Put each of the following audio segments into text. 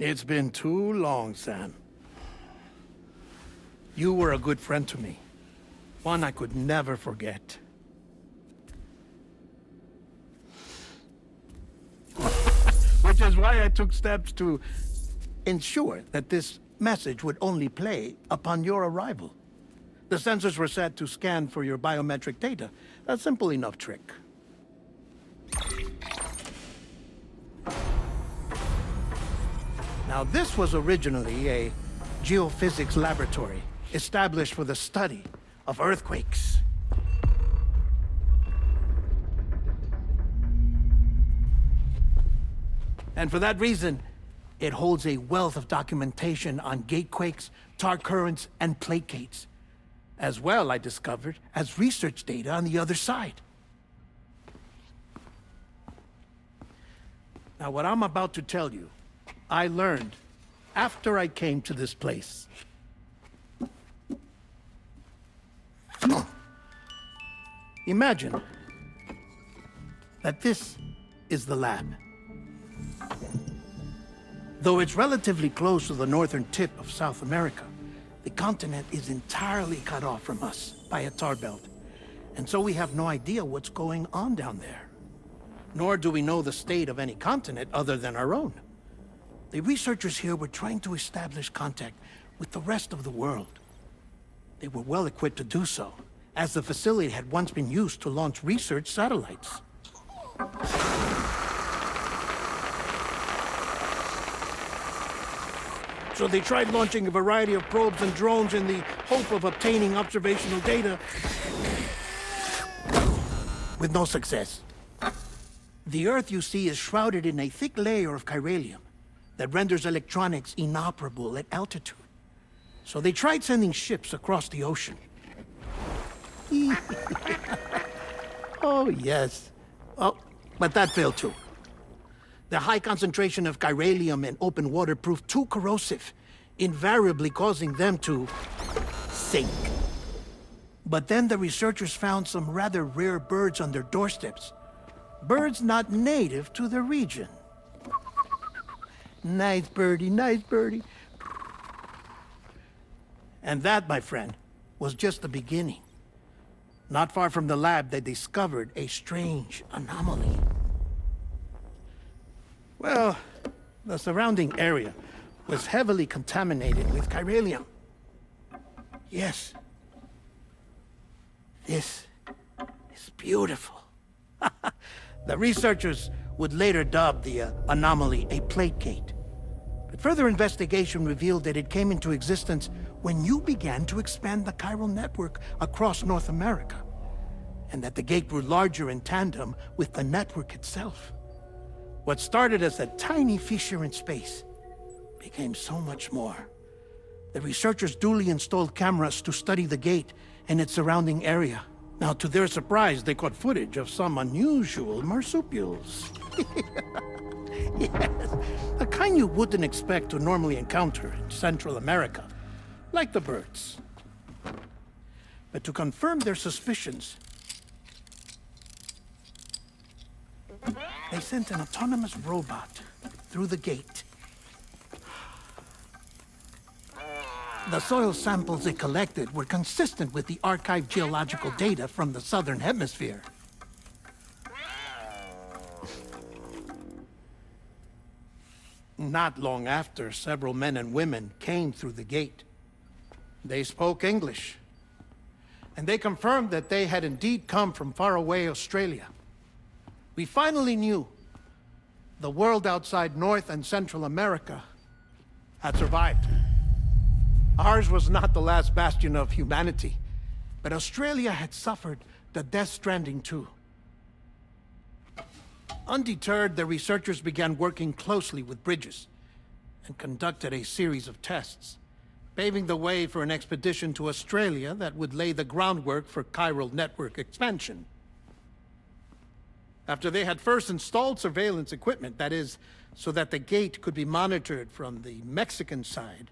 It's been too long, Sam. You were a good friend to me. One I could never forget. Which is why I took steps to ensure that this message would only play upon your arrival. The sensors were set to scan for your biometric data. A simple enough trick. Now, this was originally a geophysics laboratory established for the study of earthquakes. And for that reason, it holds a wealth of documentation on gatequakes, tar currents, and placates. As well, I discovered, as research data on the other side. Now, what I'm about to tell you, I learned after I came to this place. Imagine that this is the lab. Though it's relatively close to the northern tip of South America, the continent is entirely cut off from us by a tar belt. And so we have no idea what's going on down there. Nor do we know the state of any continent other than our own. The researchers here were trying to establish contact with the rest of the world. They were well equipped to do so, as the facility had once been used to launch research satellites. So they tried launching a variety of probes and drones in the hope of obtaining observational data, with no success. The Earth, you see, is shrouded in a thick layer of chiralium that renders electronics inoperable at altitude. So they tried sending ships across the ocean. Oh, yes. Oh, but that failed too. The high concentration of chiralium in open water proved too corrosive, invariably causing them to sink. But then the researchers found some rather rare birds on their doorsteps. Birds not native to the region. Nice birdie, nice birdie. And that, my friend, was just the beginning. Not far from the lab, they discovered a strange anomaly. Well, the surrounding area was heavily contaminated with chiralium. Yes. This is beautiful. The researchers would later dub the anomaly a placate. But further investigation revealed that it came into existence when you began to expand the chiral network across North America, and that the gate grew larger in tandem with the network itself. What started as a tiny fissure in space became so much more. The researchers duly installed cameras to study the gate and its surrounding area. Now, to their surprise, they caught footage of some unusual marsupials. Yes, a kind you wouldn't expect to normally encounter in Central America, like the birds. But to confirm their suspicions, they sent an autonomous robot through the gate. The soil samples it collected were consistent with the archived geological data from the southern hemisphere. Not long after, several men and women came through the gate. They spoke English, and they confirmed that they had indeed come from faraway Australia. We finally knew the world outside North and Central America had survived. Ours was not the last bastion of humanity, but Australia had suffered the death stranding too. Undeterred, the researchers began working closely with Bridges and conducted a series of tests, paving the way for an expedition to Australia that would lay the groundwork for chiral network expansion. After they had first installed surveillance equipment, that is, so that the gate could be monitored from the Mexican side,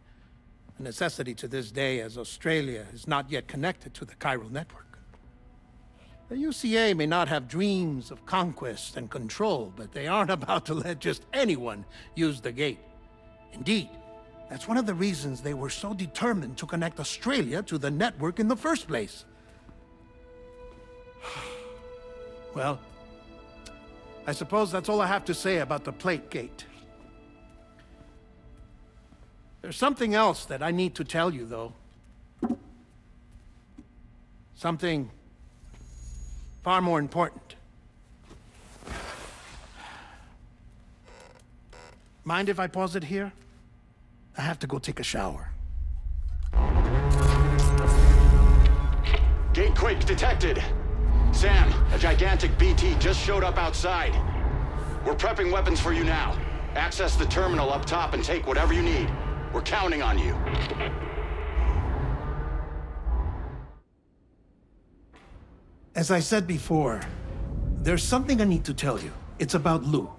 a necessity to this day as Australia is not yet connected to the chiral network. The UCA may not have dreams of conquest and control, but they aren't about to let just anyone use the gate. Indeed, that's one of the reasons they were so determined to connect Australia to the network in the first place. Well, I suppose that's all I have to say about the plate gate. There's something else that I need to tell you, though. Something far more important. Mind if I pause it here? I have to go take a shower. Gatequake detected. Sam, a gigantic BT just showed up outside. We're prepping weapons for you now. Access the terminal up top and take whatever you need. We're counting on you. As I said before, there's something I need to tell you. It's about Lou.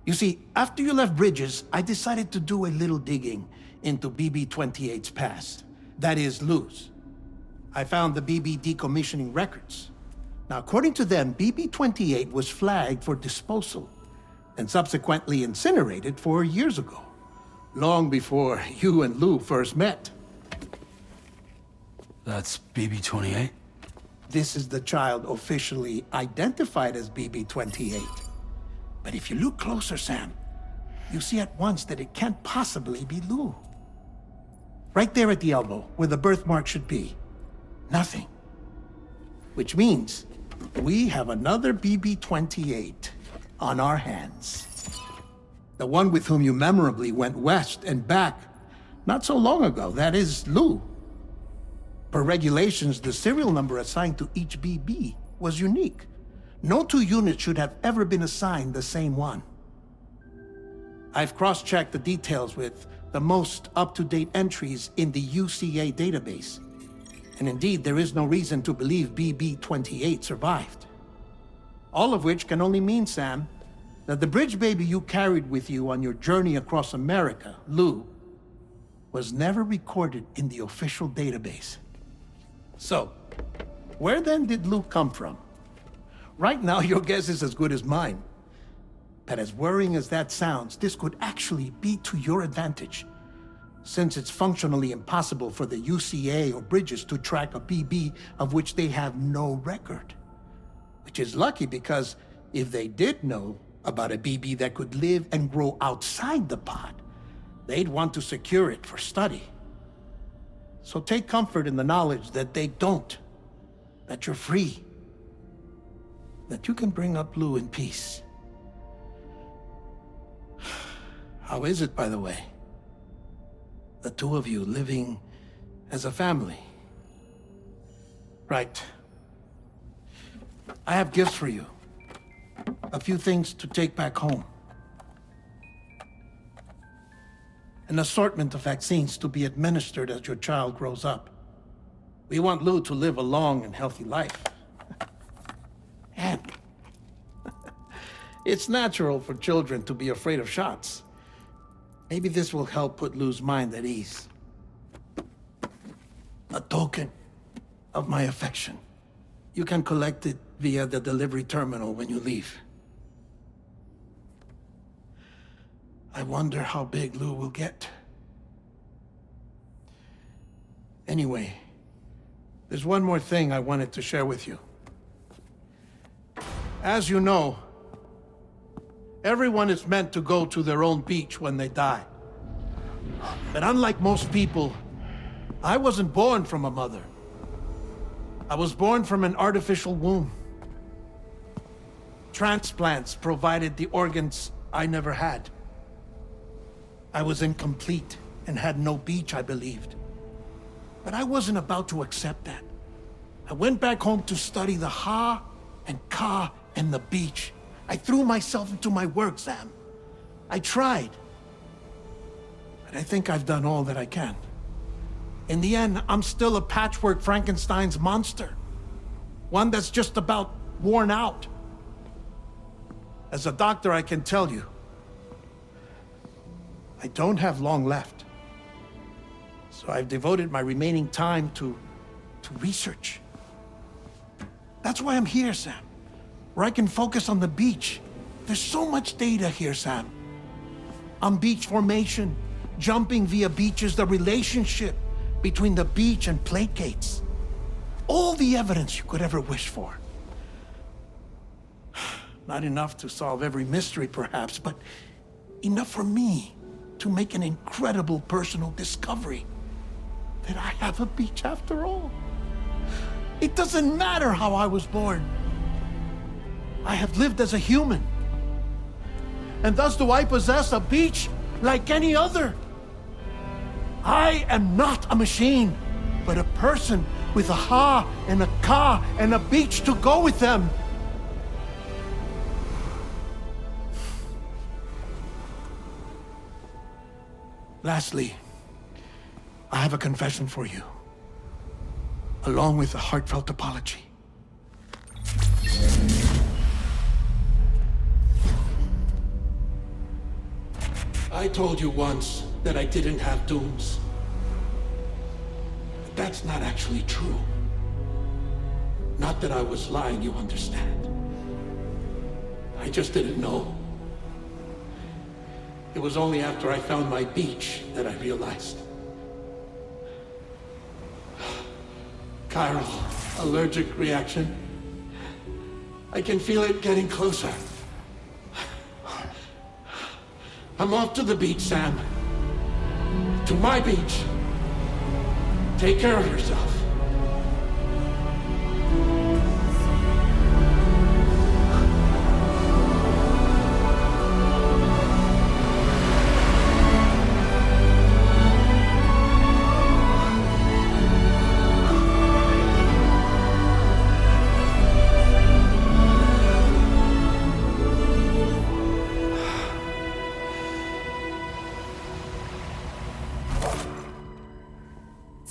You see, after you left Bridges, I decided to do a little digging into BB-28's past. That is, Lou's. I found the BB decommissioning records. Now, according to them, BB-28 was flagged for disposal and subsequently incinerated 4 years ago, long before you and Lou first met. That's BB-28? This is the child officially identified as BB-28. But if you look closer, Sam, you see at once that it can't possibly be Lou. Right there at the elbow, where the birthmark should be. Nothing. Which means we have another BB-28 on our hands. The one with whom you memorably went west and back not so long ago, that is Lou. Per regulations, the serial number assigned to each BB was unique. No two units should have ever been assigned the same one. I've cross-checked the details with the most up-to-date entries in the UCA database. And indeed, there is no reason to believe BB-28 survived. All of which can only mean, Sam, that the bridge baby you carried with you on your journey across America, Lou, was never recorded in the official database. So, where then did Lou come from? Right now, your guess is as good as mine. But as worrying as that sounds, this could actually be to your advantage, since it's functionally impossible for the UCA or Bridges to track a BB of which they have no record. Which is lucky because if they did know about a BB that could live and grow outside the pod, they'd want to secure it for study. So take comfort in the knowledge that they don't, that you're free, that you can bring up Lou in peace. How is it, by the way? The two of you living as a family. Right. I have gifts for you. A few things to take back home. An assortment of vaccines to be administered as your child grows up. We want Lou to live a long and healthy life. And it's natural for children to be afraid of shots. Maybe this will help put Lou's mind at ease. A token of my affection. You can collect it via the delivery terminal when you leave. I wonder how big Lou will get. Anyway, there's one more thing I wanted to share with you. As you know, everyone is meant to go to their own beach when they die. But unlike most people, I wasn't born from a mother. I was born from an artificial womb. Transplants provided the organs I never had. I was incomplete and had no beach, I believed. But I wasn't about to accept that. I went back home to study the Ha and Ka and the beach. I threw myself into my work, Sam. I tried. But I think I've done all that I can. In the end, I'm still a patchwork Frankenstein's monster. One that's just about worn out. As a doctor, I can tell you, I don't have long left. So I've devoted my remaining time to research. That's why I'm here, Sam. Where I can focus on the beach. There's so much data here, Sam. on beach formation, jumping via beaches, the relationship between the beach and plategates. All the evidence you could ever wish for. Not enough to solve every mystery, perhaps, but enough for me to make an incredible personal discovery that I have a beach after all. It doesn't matter how I was born. I have lived as a human. And thus do I possess a beach like any other. I am not a machine, but a person with a ha and a ka and a beach to go with them. Lastly, I have a confession for you, along with a heartfelt apology. I told you once that I didn't have dooms. But that's not actually true. Not that I was lying, you understand. I just didn't know. It was only after I found my beach that I realized. Chiral allergic reaction. I can feel it getting closer. I'm off to the beach, Sam. To my beach. Take care of yourself.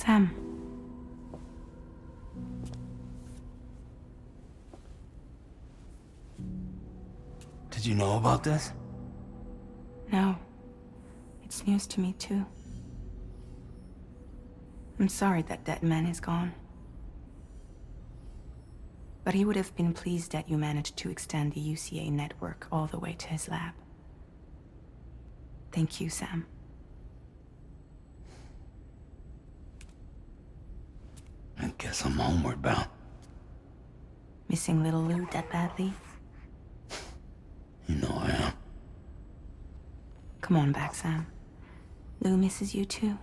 Sam. Did you know about this? No. It's news to me, too. I'm sorry that Deadman is gone. But he would have been pleased that you managed to extend the UCA network all the way to his lab. Thank you, Sam. I guess I'm homeward bound. Missing little Lou that badly? You know I am. Come on back, Sam. Lou misses you too.